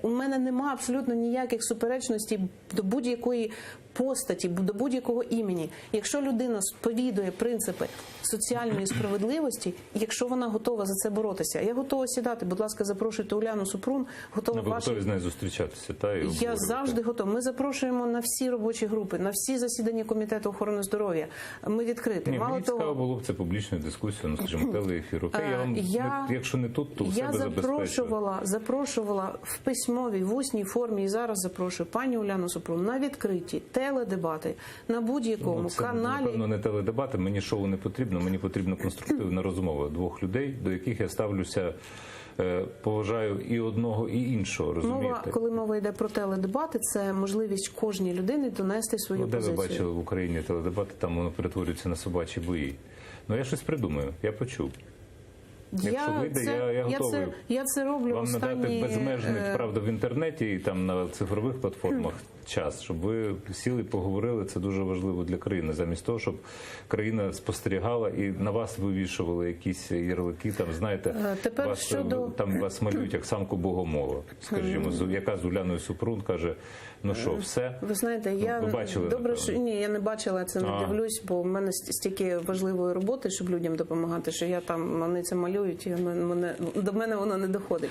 у мене немає абсолютно ніяких суперечностей до будь-якої постаті, до будь-якого імені. Якщо людина сповідує принципи соціальної справедливості, якщо вона готова за це боротися, я готова сідати. Будь ласка, запрошуйте Уляну Супрун. Готова ви готові з нею зустрічатися? Я завжди готова. Ми запрошуємо на всі робочі групи, на всі засідання Комітету охорони здоров'я. Ми відкриті. Мені цікаво було б це публічну дискусію, ну, скажімо, телеефір. Окей, якщо не тут, то в себе забезпечую. Я запрошувала в письмовій, в усній формі і зараз запрошую пані Уляну Супрун на відкриті теледебати на будь-якому каналі. Напевно, не теледебати, мені шоу не потрібно, мені потрібна конструктивна розмова двох людей, до яких я ставлюся, поважаю і одного, і іншого, розумієте? Коли мова йде про теледебати, це можливість кожній людині донести свою позицію. Де ви бачили в Україні теледебати, там воно перетворюється на собачі бої. Ну, я щось придумаю, я почув. Якщо вийде, я готовий я це роблю вам надати безмежний, правда, в інтернеті і там на цифрових платформах час, щоб ви сіли і поговорили, це дуже важливо для країни. Замість того, щоб країна спостерігала і на вас вивішували якісь ярлики, там, знаєте, там вас малюють як самку Богомола, скажімо, яка з Уляною Супрун каже, ну що, все? Ви знаєте, ви бачили, добре, що ні, я не бачила, це не дивлюсь, бо в мене стільки важливої роботи, щоб людям допомагати, що я там, вони це малюють, і до мене воно не доходить.